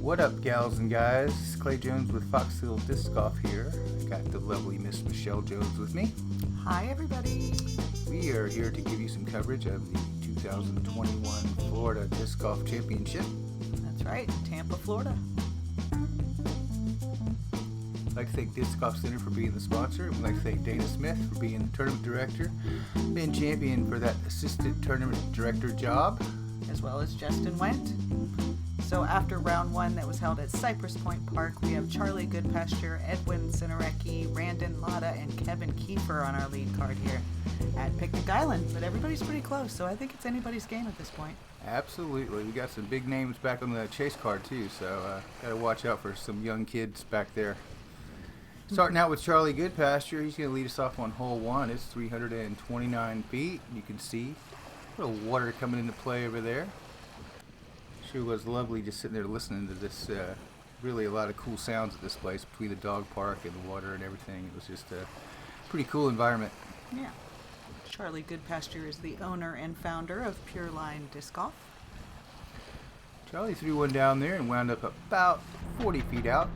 What up, gals and guys? Clay Jones with Foxhill Disc Golf here. Got the lovely Miss Michelle Jones with me. Hi, everybody. We are here to give you some coverage of the 2021 Florida Disc Golf Championship. That's right, Tampa, Florida. I'd like to thank Disc Golf Center for being the sponsor. We'd like to thank Dana Smith for being the tournament director, being champion for that assistant tournament director job, as well as Justin Wendt. So after round one that was held at Cypress Point Park, we have Charlie Goodpasture, Edwin Sieniarecki, Randon, Latta, and Kevin Kiefer on our lead card here at Picnic Island. But everybody's pretty close, so I think it's anybody's game at this point. Absolutely. We got some big names back on the chase card too, so got to watch out for some young kids back there. Starting out with Charlie Goodpasture, he's going to lead us off on hole one. It's 329 feet. You can see a little water coming into play over there. Sure was lovely just sitting there listening to this. Really a lot of cool sounds at this place between the dog park and the water and everything. It was just a pretty cool environment. Yeah. Charlie Goodpasture is the owner and founder of Pure Line Disc Golf. Charlie threw one down there and wound up about 40 feet out.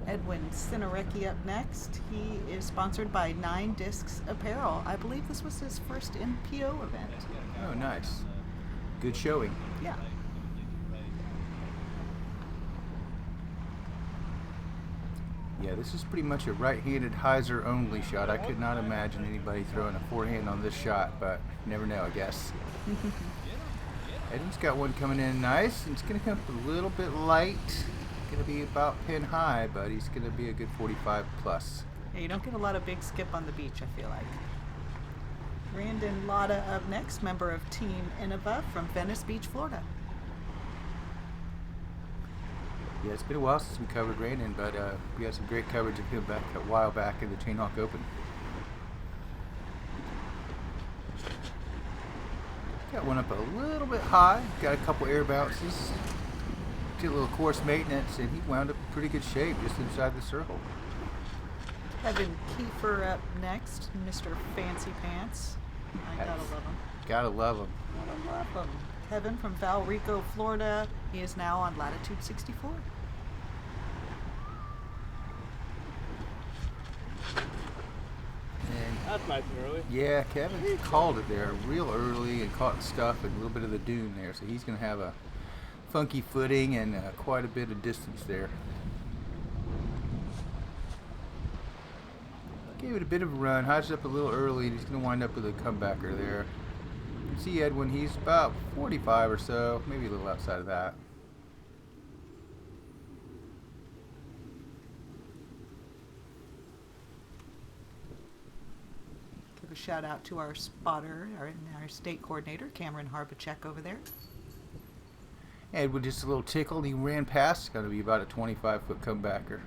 Edwin Sieniarecki up next. He is sponsored by 9 Discs Apparel. I believe this was his first MPO event. Oh, nice. Good showing. Yeah. Yeah, this is pretty much a right-handed hyzer only shot. I could not imagine anybody throwing a forehand on this shot, but never know, I guess. Edwin's got one coming in nice, and it's going to come up a little bit light. Going to be about pin high, but he's going to be a good 45 plus. Yeah, you don't get a lot of big skip on the beach, I feel like. Randon Latta up next, member of Team Innova from Venice Beach, Florida. Yeah, it's been a while since we covered Randon, but we had some great coverage of him back a while back in the Chainhawk Open. Got one up a little bit high, got a couple air bounces, did a little course maintenance, and he wound up in pretty good shape just inside the circle. Kevin Kiefer up next, Mr. Fancy Pants. I gotta love him. Gotta love him. Gotta love him. Kevin from Valrico, Florida. He is now on latitude 64. That's nice and early. Yeah, Kevin, he called it there real early and caught stuff and a little bit of the dune there, so he's going to have a funky footing and quite a bit of distance there. Gave it a bit of a run, hodged up a little early, and he's going to wind up with a comebacker there. You see Edwin, he's about 45 or so, maybe a little outside of that. Give a shout out to our spotter, our state coordinator, Cameron Harbachek over there. Edwin just a little tickled, he ran past. It's going to be about a 25-foot comebacker.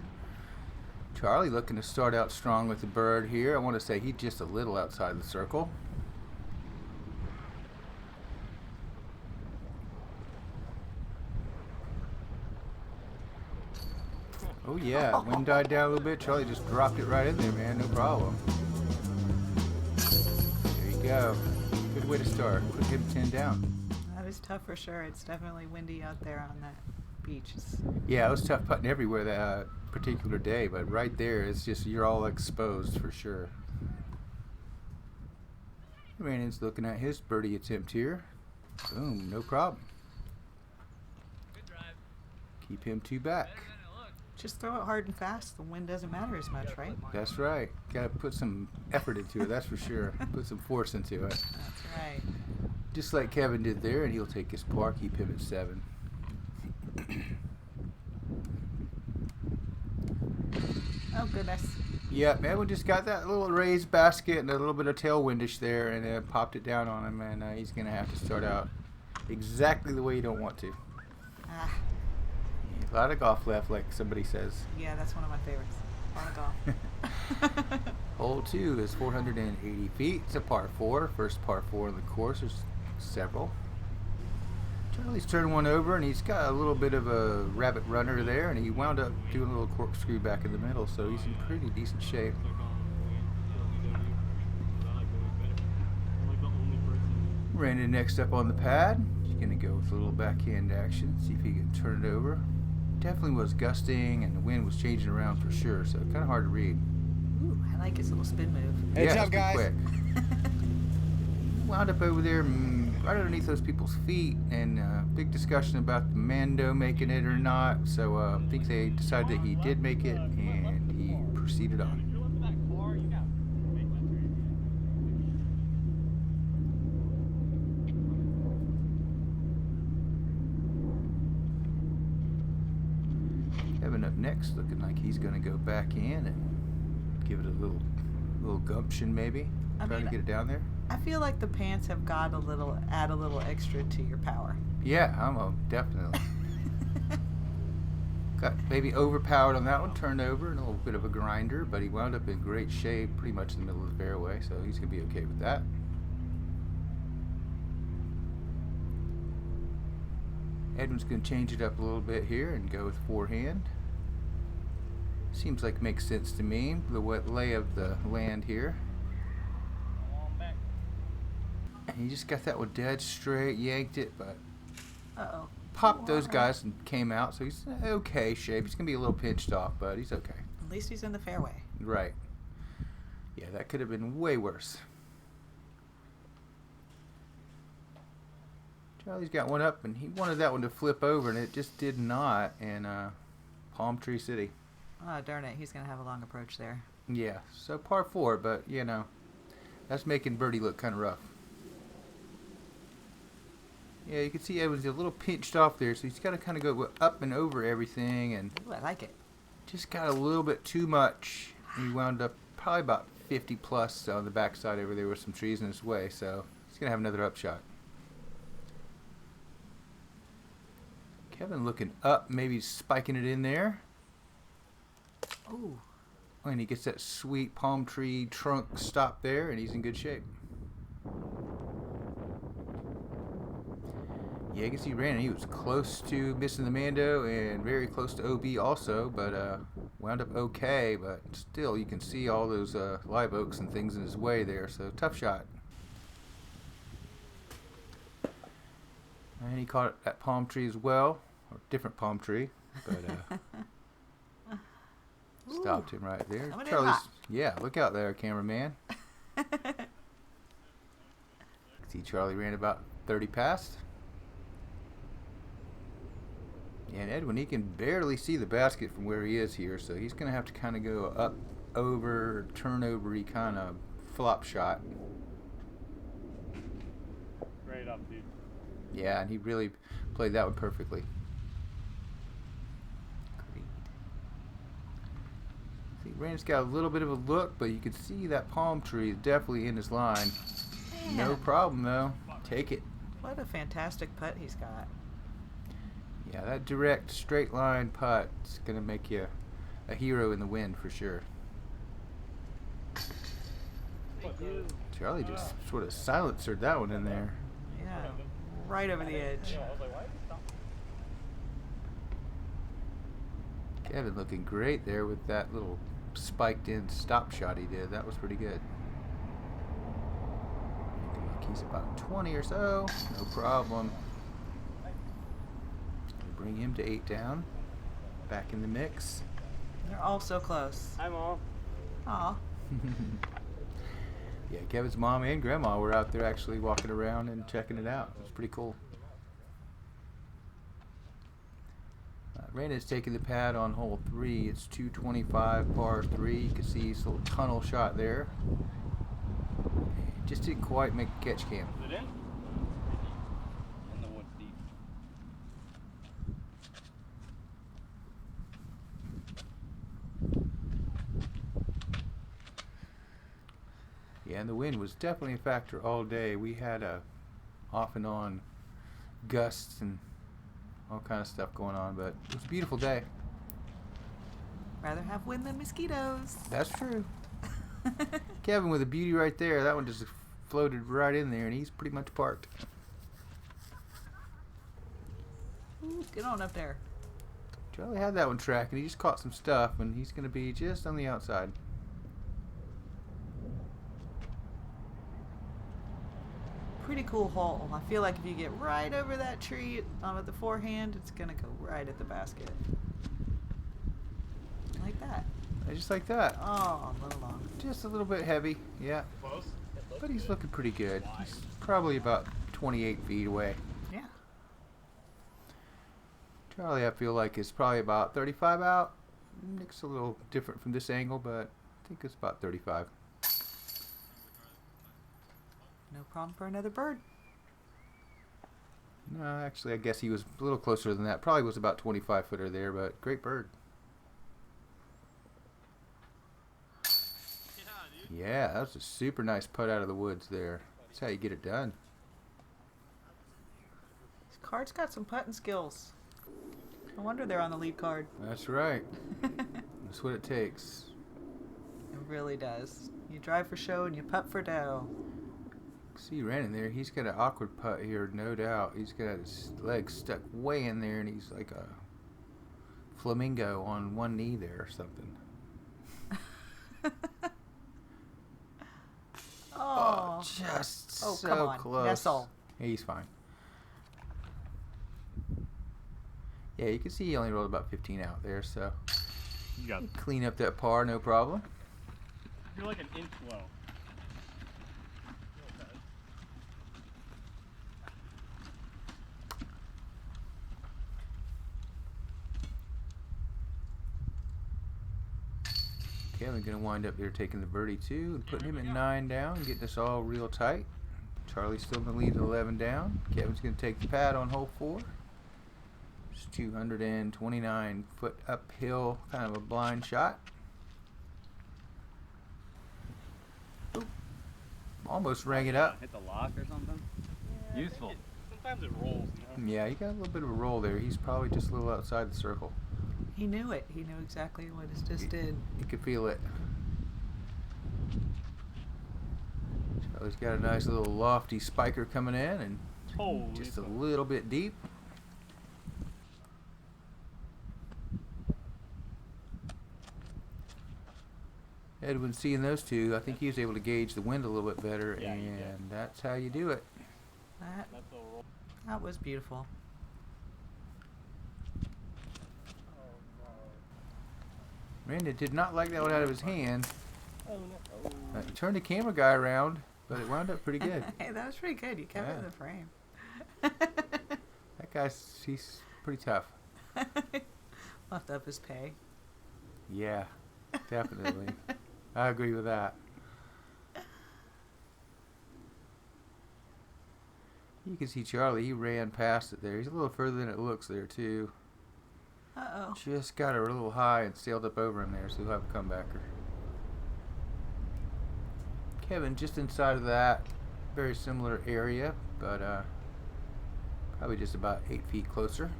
Charlie looking to start out strong with the bird here. I want to say he's just a little outside the circle. Oh yeah, wind died down a little bit. Charlie just dropped it right in there, man. No problem. There you go. Good way to start. Put him 10 down. That is tough for sure. It's definitely windy out there on that beach. Yeah, it was tough putting everywhere that particular day, but right there, it's just you're all exposed for sure. Randon's looking at his birdie attempt here. Boom, no problem. Good drive. Keep him 2 back. Just throw it hard and fast. The wind doesn't matter as much, right? That's right. Got to put some effort into it, that's for sure. Put some force into it. That's right. Just like Kevin did there, and he'll take his par, keep him at 7. Oh, goodness. Yeah, Edwin just got that little raised basket and a little bit of tailwindish there, and popped it down on him, and he's going to have to start out exactly the way you don't want to. Ah. A lot of golf left, like somebody says. Yeah, that's one of my favorites. A lot of golf. Hole 2 is 480 feet. It's a par 4. First par 4 in the course. There's several. Charlie's turned one over, and he's got a little bit of a rabbit runner there, and he wound up doing a little corkscrew back in the middle, so he's in pretty decent shape. Randon next up on the pad. He's going to go with a little backhand action, see if he can turn it over. definitely was gusting and the wind was changing around for sure, so kind of hard to read. Ooh, I like his little spin move. Heads yeah, up, it's guys. quick. Wound up over there right underneath those people's feet, and big discussion about the Mando making it or not. So I think they decided that he did make it, and he proceeded on. Kevin up next, looking like he's going to go back in and give it a little gumption, maybe. Try to get it down there. I feel like the pants have got add a little extra to your power. Yeah, definitely. Got maybe overpowered on that one, turned over, and a little bit of a grinder, but he wound up in great shape, pretty much in the middle of the fairway, so he's going to be okay with that. Edwin's going to change it up a little bit here and go with forehand. Seems like it makes sense to me, the lay of the land here. And he just got that one dead straight, yanked it, but Uh-oh. popped those guys and came out, so he's in okay shape. He's going to be a little pinched off, but he's okay. At least he's in the fairway. Right. Yeah, that could have been way worse. Charlie's got one up, and he wanted that one to flip over, and it just did not, and Palm Tree City. Oh, darn it. He's going to have a long approach there. Yeah, so par 4, but, you know, that's making birdie look kind of rough. Yeah, you can see Edwin's a little pinched off there, so he's got to kind of go up and over everything, and Ooh, I like it. just got a little bit too much. He wound up probably about 50 plus on the backside over there with some trees in his way, so he's going to have another upshot. Kevin looking up, maybe spiking it in there. Ooh. And he gets that sweet palm tree trunk stop there, and he's in good shape. Yeah, you can see Randon, he was close to missing the Mando and very close to OB also, but wound up okay, but still you can see all those live oaks and things in his way there, so tough shot. And he caught that palm tree as well, or different palm tree, but stopped him right there. Coming in Charlie's, hot. yeah, look out there, cameraman. See, Charlie ran about 30 past. And Edwin, he can barely see the basket from where he is here, so he's going to have to kind of go up, over, turnover-y kind of flop shot. Straight up, dude. Yeah, and he really played that one perfectly. Agreed. See, Randon's got a little bit of a look, but you can see that palm tree is definitely in his line. No Man, problem, though. Take it. what a fantastic putt he's got. Yeah, that direct, straight line putt is going to make you a hero in the wind for sure. Charlie just sort of silencered that one in there. Yeah, right over the edge. Kevin looking great there with that little spiked in stop shot he did. That was pretty good. Looking like he's about 20 or so. No problem. Bring him to 8 down. Back in the mix. They're all so close. Hi, Mom. Aw. Yeah, Kevin's mom and grandma were out there actually walking around and checking it out. It was pretty cool. Randon's taking the pad on hole 3. It's 225 par 3. You can see his little tunnel shot there. Just didn't quite make a catch cam. Is it in? In the woods deep. Yeah, and the wind was definitely a factor all day. We had a off and on gusts and all kind of stuff going on, but it was a beautiful day. Rather have wind than mosquitoes. That's true. Kevin with a beauty right there. That one just floated right in there, and he's pretty much parked. Ooh, get on up there. Charlie had that one tracking. He just caught some stuff, and he's going to be just on the outside. Pretty pretty cool hole. I feel like if you get right over that tree at the forehand, it's going to go right at the basket. Like that. Just like that. Oh, a little long. Just a little bit heavy, yeah. Close? But he's looking pretty good. He's probably about 28 feet away. Yeah. Charlie, I feel like, is probably about 35 out. Nick's a little different from this angle, but I think it's about 35. No problem for another bird. No, actually, I guess he was a little closer than that. Probably was about 25 footer there, but great bird. Yeah, that was a super nice putt out of the woods there. That's how you get it done. This card's got some putting skills. No wonder they're on the lead card. That's right. That's what it takes. It really does. You drive for show and you putt for dough. See Randon there, he's got an awkward putt here, no doubt. He's got his legs stuck way in there, and he's like a flamingo on one knee there or something. Oh, just oh, so come on. close. Nestle. Yeah, he's fine. Yeah, you can see he only rolled about 15 out there, so You got clean up that par, no problem. You're like an inch low. Kevin gonna wind up there taking the birdie too and putting him at 9 down, getting us all real tight. Charlie's still in the lead at 11 down. Kevin's gonna take the pad on hole 4. It's 229 foot uphill, kind of a blind shot. Oop. Almost rang it up. Hit the lock or something? Useful. Sometimes it rolls, you know? Yeah, he got a little bit of a roll there. He's probably just a little outside the circle. He knew it. He knew exactly what it just did. You could feel it. Charlie's got a nice little lofty spiker coming in and Holy just a fuck. little bit deep. Edwin seeing those two, I think he was able to gauge the wind a little bit better, Yeah, he did. and that's how you do it. That, That's a roll. that was beautiful. Randon did not like that one out of his hand. Oh no. Oh. He turned the camera guy around, but it wound up pretty good. Hey, that was pretty good. You kept it in Yeah. the frame. That guy's, he's pretty tough. Left up his pay. Yeah, definitely. I agree with that. You can see Charlie, he ran past it there. He's a little further than it looks there, too. Uh-oh. Just got her a little high and sailed up over him there, so he'll have a comebacker. Kevin just inside of that, very similar area, but probably just about 8 feet closer.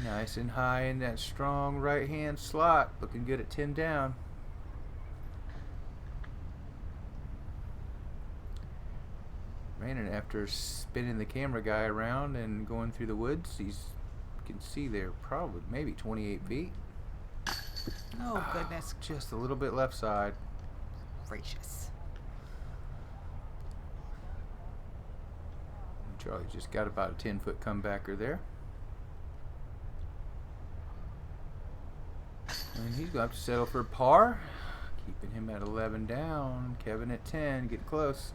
Nice and high in that strong right hand slot, looking good at 10 down. Randon, after spinning the camera guy around and going through the woods, you can see there probably maybe 28 feet. Oh, goodness Just a little bit left side. gracious. Charlie just got about a 10-foot comebacker there. And he's going to have to settle for par. Keeping him at 11 down. Kevin at 10, getting close.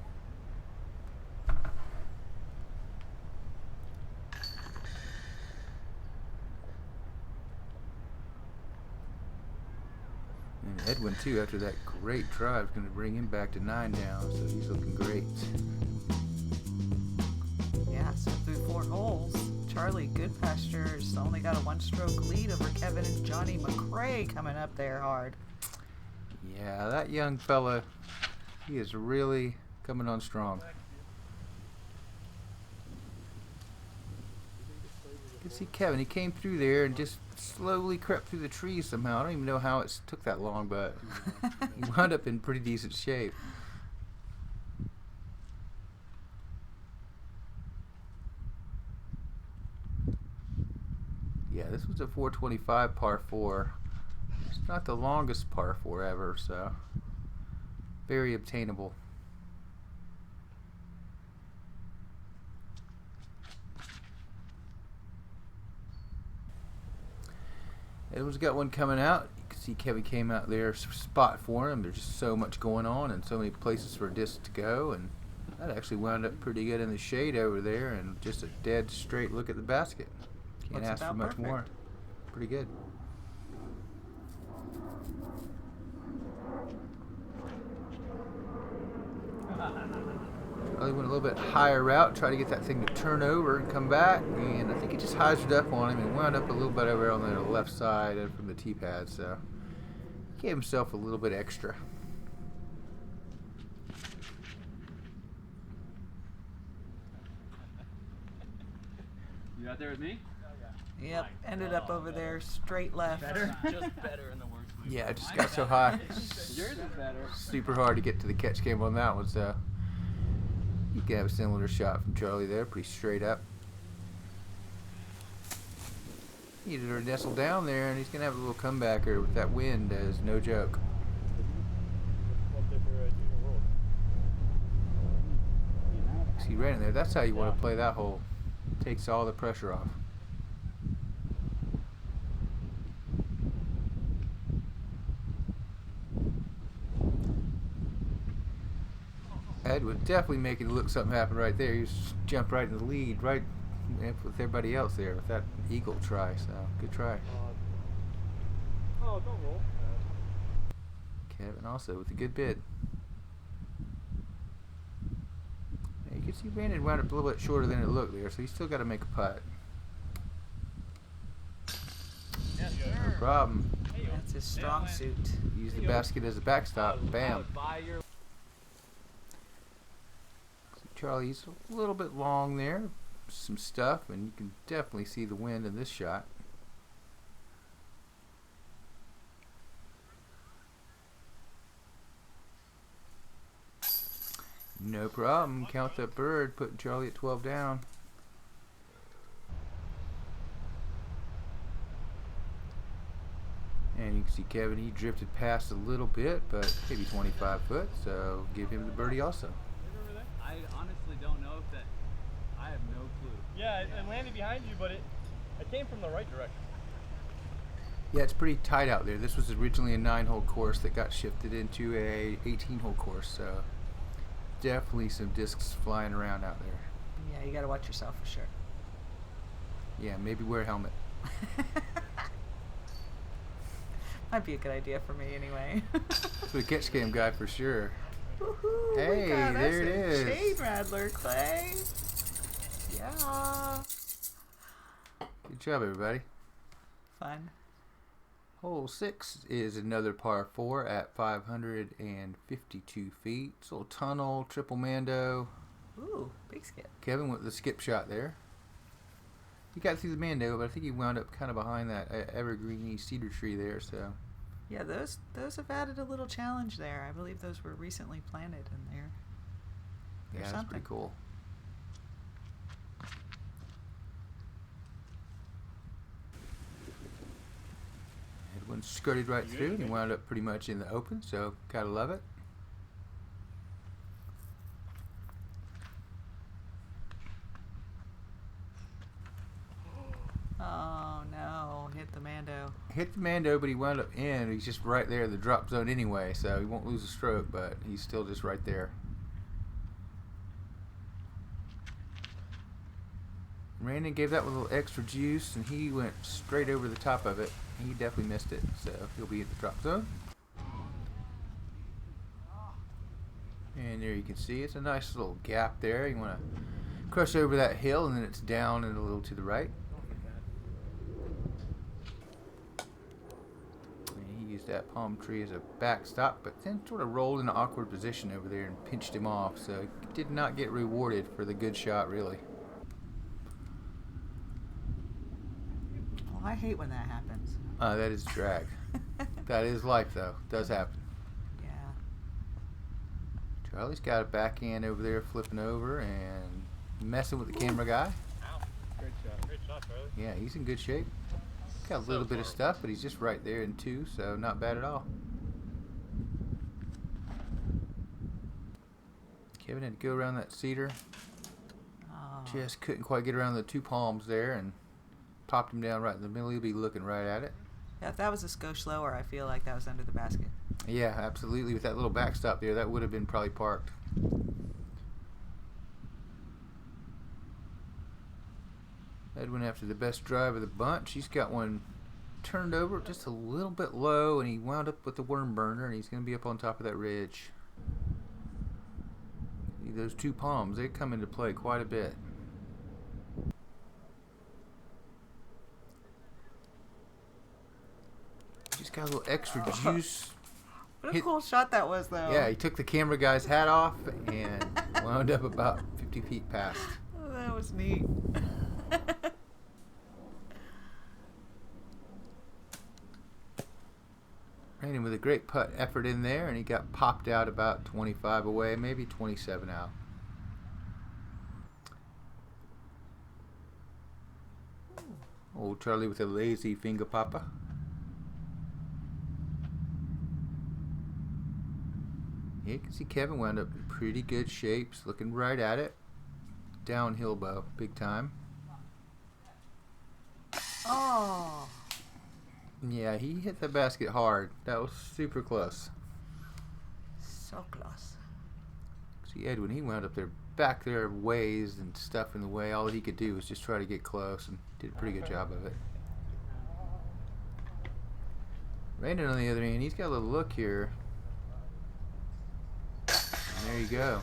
And Edwin, too, after that great drive, is going to bring him back to 9 down, so he's looking great. Yeah, so through 4 holes, Charlie Goodpasture's only got a 1-stroke lead over Kevin and Johnny McRae coming up there hard. Yeah, that young fella, he is really coming on strong. You can see Kevin, he came through there and just slowly crept through the trees somehow. I don't even know how it took that long, but he wound up in pretty decent shape. Yeah, this was a 425 par 4. It's not the longest par 4 ever, so very obtainable. Edwin's got one coming out. You can see Kevin came out there, spot for him. There's just so much going on and so many places for discs to go, and that actually wound up pretty good in the shade over there, and just a dead straight look at the basket. Can't Looks ask for about much perfect. more. Pretty good. Charlie went a little bit higher route, tried to get that thing to turn over and come back, and I think it just hyzered up on him and wound up a little bit over on the left side and from the tee pad, so he gave himself a little bit extra. You out there with me? Yep, ended up over there, straight left. Just better in the worst way. Yeah, it just got so high. Yours is better. Super hard to get to the catch game on that one, so you can have a similar shot from Charlie there, pretty straight up. Needed to nestle down there, and he's going to have a little comebacker with that wind, as no joke. See, right in there, that's how you want to play that hole. Takes all the pressure off. Edwin definitely making it look something happen right there. He just jumped right in the lead, right with everybody else there with that eagle try. So good try. Oh, don't roll. Kevin also with a good bid. Yeah, you can see Randon wound up a little bit shorter than it looked there, so he's still got to make a putt. Yes, No problem. That's his strong suit. Use the basket as a backstop. Bam. Charlie's a little bit long there, some stuff, and you can definitely see the wind in this shot. No problem. Count that bird, putting Charlie at 12 down. And you can see Kevin, he drifted past a little bit, but maybe 25 foot, so give him the birdie also. I honestly don't know if that. I have no clue. Yeah, it landed behind you, but it came from the right direction. Yeah, it's pretty tight out there. This was originally a 9-hole course that got shifted into a 18-hole course, so definitely some discs flying around out there. Yeah, you gotta watch yourself for sure. Yeah, maybe wear a helmet. Might be a good idea for me anyway. For the catch game guy for sure. Woohoo! Hey, we got there us it a is. Shade Rattler, Clay. Yeah. Good job, everybody. Fun. Hole 6 is another par 4 at 552 feet. It's a little tunnel, triple mando. Ooh, big skip. Kevin with the skip shot there. He got through the mando, but I think he wound up kind of behind that evergreeny cedar tree there, so. Yeah, those have added a little challenge there. I believe those were recently planted in there. Yeah, that's something. pretty cool. Edwin skirted right through, and he wound up pretty much in the open, so gotta love it. Oh no, hit the Mando. Hit the Mando, but he wound up in. He's just right there in the drop zone anyway, so he won't lose a stroke, but he's still just right there. Randon gave that one a little extra juice, and he went straight over the top of it. He definitely missed it, so he'll be at the drop zone. And there you can see it's a nice little gap there. You want to crush over that hill, and then it's down and a little to the right. And he used that palm tree as a backstop, but then sort of rolled in an awkward position over there and pinched him off, so he did not get rewarded for the good shot, really. Well, I hate when that happens. That is drag. That is life, though. Does happen. Yeah. Charlie's got a backhand over there flipping over and messing with the camera guy. Ow. Great shot. Great shot, Charlie. Yeah, he's in good shape. Got a little bit of stuff, but he's just right there in 2, so not bad at all. Kevin had to go around that cedar. Oh. Just couldn't quite get around the 2 palms there and popped him down right in the middle. He'll be looking right at it. Yeah, if that was a skosh lower, I feel like that was under the basket. Yeah, absolutely. With that little backstop there, that would have been probably parked. Edwin after the best drive of the bunch. He's got one turned over just a little bit low, and he wound up with the worm burner, and he's going to be up on top of that ridge. See, those two palms, they come into play quite a bit. Just got a little extra juice. What a cool shot that was, though. Yeah, he took the camera guy's hat off and wound up about 50 feet past. Oh, that was neat. Randon with a great putt effort in there, and he got popped out about 25 away, maybe 27 out. Old Charlie with a lazy finger popper. Yeah, you can see Kevin wound up in pretty good shape. He's looking right at it. Downhill bow, big time. Oh. Yeah, he hit the basket hard. That was super close. So close. See, Edwin, he wound up there, back there, ways and stuff in the way. All he could do was just try to get close, and did a pretty good job of it. Randon, on the other hand, he's got a little look here. And there you go.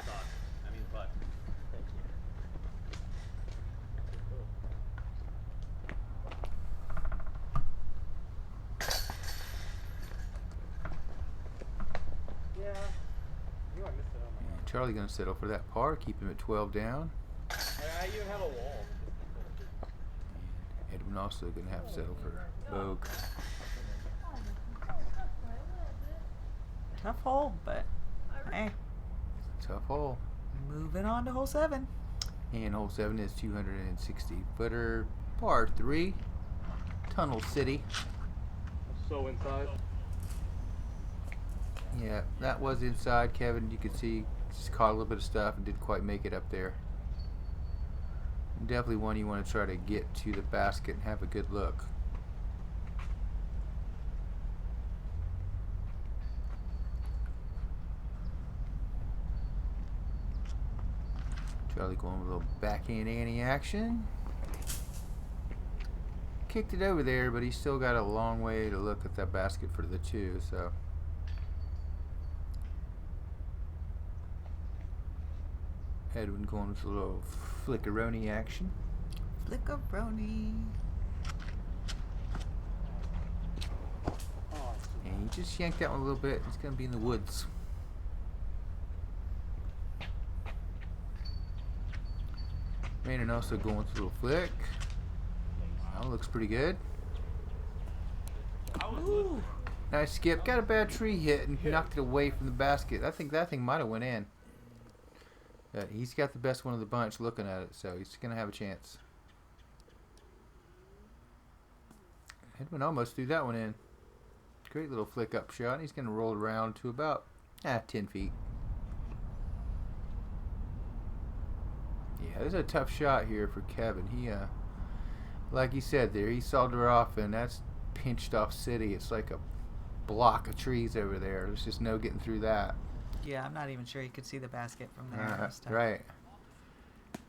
Charlie gonna settle for that par, keep him at 12 down. I even have a wall. Edwin also gonna have to settle for Bogue. Tough hole, but hey. Tough hole. Moving on to hole 7. And hole 7 is 260 footer, par 3, Tunnel City. So inside. Yeah, that was inside. Kevin, you could see, just caught a little bit of stuff and didn't quite make it up there. Definitely one you want to try to get to the basket and have a good look. Charlie going with a little backhand ante action. Kicked it over there, but he's still got a long way to look at that basket for the 2, so. Edwin going with a little flickeroni action. Flickeroni. And he just yanked that one a little bit. He's going to be in the woods. Randon also going with a little flick. That looks pretty good. Ooh. Nice skip. Got a bad tree hit and knocked it away from the basket. I think that thing might have went in. But he's got the best one of the bunch looking at it, so he's going to have a chance. Edwin almost threw that one in. Great little flick up shot. He's going to roll around to about 10 feet. Yeah, this is a tough shot here for Kevin. He, like he said there, he sawed her off, and that's pinched off city. It's like a block of trees over there. There's just no getting through that. Yeah, I'm not even sure you could see the basket from there. Right.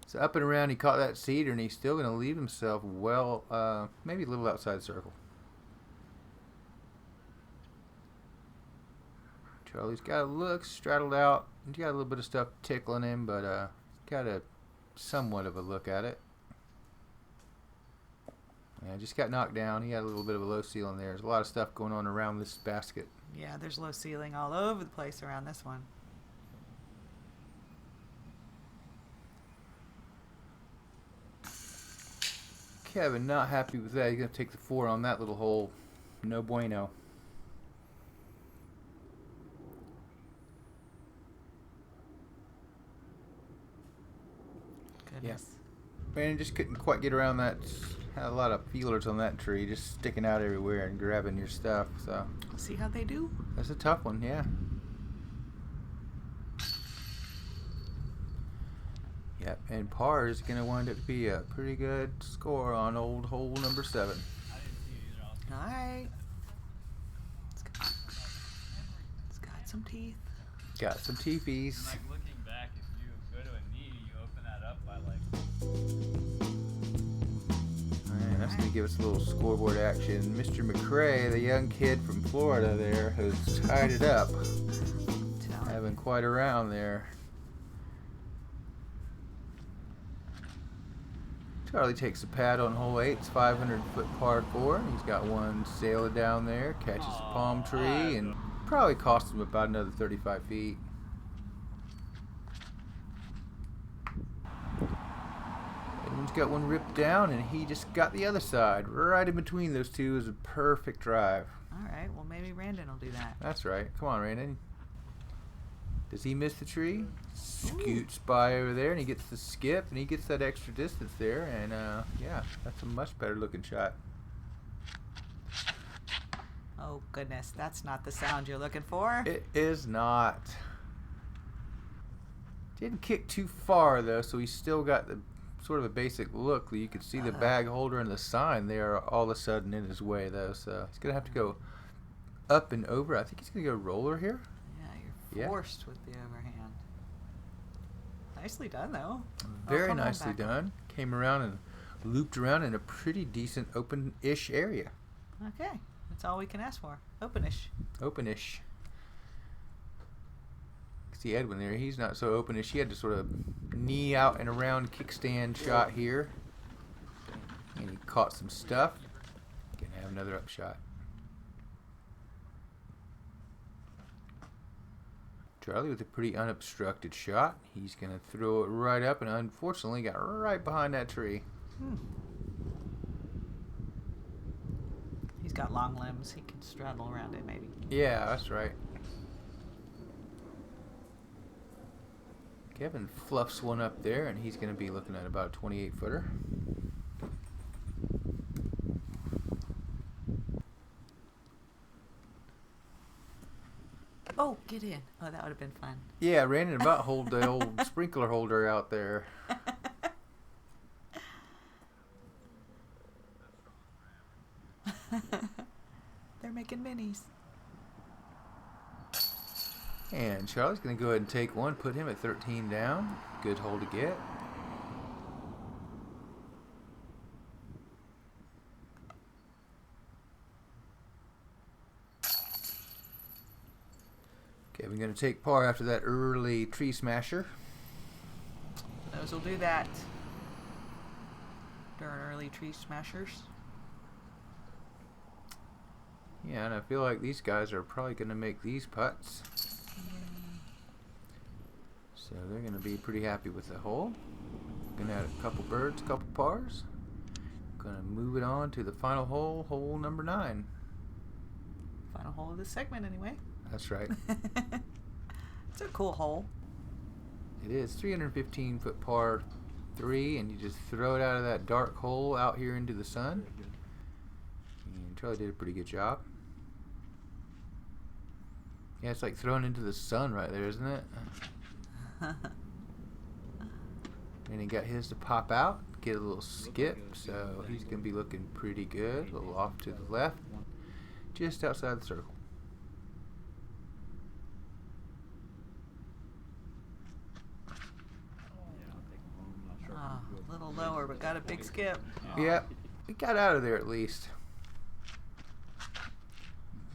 So up and around, he caught that cedar, and he's still going to leave himself well, maybe a little outside the circle. Charlie's got a look, straddled out. He's got a little bit of stuff tickling him, but got a somewhat of a look at it. Yeah, just got knocked down. He had a little bit of a low ceiling there. There's a lot of stuff going on around this basket. Yeah, there's low ceiling all over the place around this one. Kevin not happy with that. He's going to take the 4 on that little hole. No bueno. Goodness. Man, just couldn't quite get around that. Had a lot of feelers on that tree, just sticking out everywhere and grabbing your stuff. So See how they do? that's a tough one, yeah. Yep, and par is going to wind up to be a pretty good score on old hole number 7. All right. some teeth. Got some And teepees. like looking back, if you go to a knee, you open that up by like. Alright, that's going to give us a little scoreboard action. Mr. McCrae, the young kid from Florida there, has tied it up. Having quite a round there. Charlie takes a pad on hole 8. It's 500-foot par 4. He's got one sailor down there, catches a palm tree, and probably cost him about another 35 feet. Edwin's got one ripped down, and he just got the other side. Right in between those two is a perfect drive. All right, well, maybe Randon will do that. That's right. Come on, Randon. Does he miss the tree? Scoots by over there, and he gets the skip, and he gets that extra distance there, and yeah, that's a much better looking shot. Oh, goodness. That's not the sound you're looking for. It is not. Didn't kick too far, though, so he's still got the sort of a basic look. You can see the bag holder and the sign there all of a sudden in his way, though, so he's going to have to go up and over. I think he's going to go roller here. Yeah, you're forced with the overhand. Nicely done, though. Very nicely done. Came around and looped around in a pretty decent open-ish area. Okay, that's all we can ask for. Openish. Openish. See Edwin there, he's not so openish. He had to sort of knee out and around kickstand shot here. And he caught some stuff. Gonna have another up shot. Charlie with a pretty unobstructed shot. He's going to throw it right up, and unfortunately got right behind that tree. He's got long limbs. He can straddle around it, maybe. Yeah, that's right. Kevin fluffs one up there, and he's going to be looking at about a 28-footer. Oh, get in. Oh, that would have been fun. Yeah, Randon about hold the old sprinkler holder out there. They're making minis. And Charlie's going to go ahead and take one, put him at 13 down. Good hole to get. Kevin going to take par after that early tree smasher. Those will do that. During early tree smashers. Yeah, and I feel like these guys are probably going to make these putts. So they're going to be pretty happy with the hole. Going to add a couple birds, couple pars. Going to move it on to the final hole, hole number 9. Final hole of this segment, anyway. That's right. It's a cool hole. It is 315-foot par 3, and you just throw it out of that dark hole out here into the sun. And Charlie did a pretty good job. Yeah, it's like throwing into the sun right there, isn't it? And he got his to pop out, get a little skip, so he's going to be looking pretty good. A little off to the left, just outside the circle. A little lower, but got a big skip. Yeah, he got out of there at least.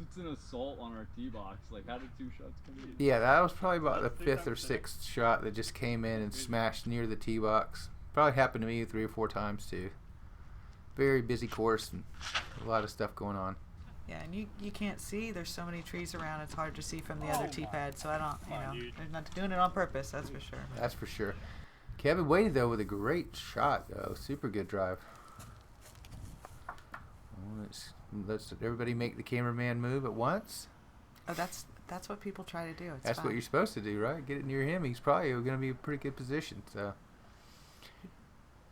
It's an assault on our tee box. Like, how did 2 shots come in? Yeah, that was probably about the 5th or 6th shot that just came in and smashed near the tee box. Probably happened to me 3 or 4 times too. Very busy course and a lot of stuff going on. Yeah, and you can't see. There's so many trees around. It's hard to see from the other tee pad. So I don't, they're not doing it on purpose. That's for sure. That's for sure. Kevin waited though with a great shot though. Super good drive. Well, let's everybody make the cameraman move at once. Oh, that's what people try to do. It's That's fun. what you're supposed to do, right? Get it near him. He's probably going to be a pretty good position. So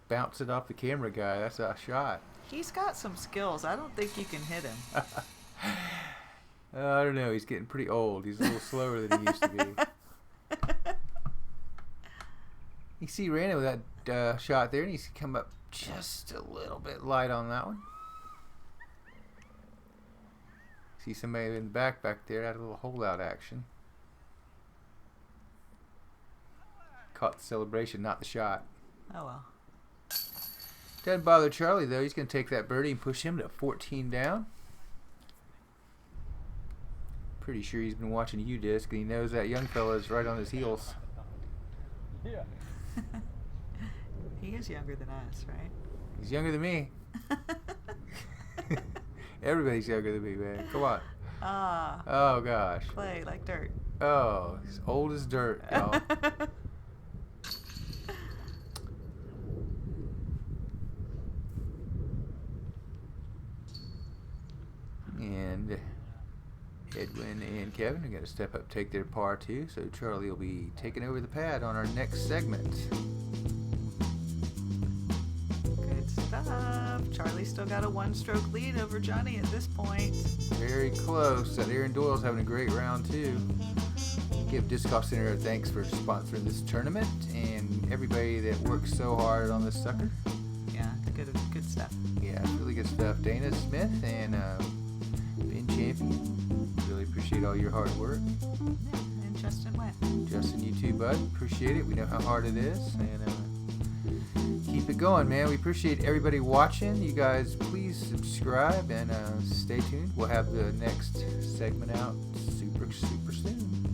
bounce it off the camera guy. That's a shot. He's got some skills. I don't think you can hit him. I don't know. He's getting pretty old. He's a little slower than he used to be. You see Randon with that shot there, and he's come up just a little bit light on that one. See somebody in the back there, had a little holdout action. caught the celebration, not the shot. Oh well. Doesn't bother Charlie, though. He's going to take that birdie and push him to 14 down. Pretty sure he's been watching U-Disc, and he knows that young fella is right on his heels. Yeah. He is younger than us, right? He's younger than me. Everybody's younger than me, man. Come on. Ah. Oh, gosh. Clay like dirt. Oh, he's old as dirt, y'all. And Edwin and Kevin are going to step up, take their par two. So Charlie will be taking over the pad on our next segment. Good stuff. Charlie's still got a 1-stroke lead over Johnny at this point. Very close. That Aaron Doyle's having a great round too. Give Disc Golf Center a thanks for sponsoring this tournament and everybody that works so hard on this sucker. Yeah, good stuff. Yeah, it's really good stuff. Dana Smith and Ben Champion. Really appreciate all your hard work. Yeah, and Justin went. Justin, you too, bud. Appreciate it. We know how hard it is. And keep it going, man. We appreciate everybody watching. You guys, please subscribe and stay tuned. We'll have the next segment out super soon.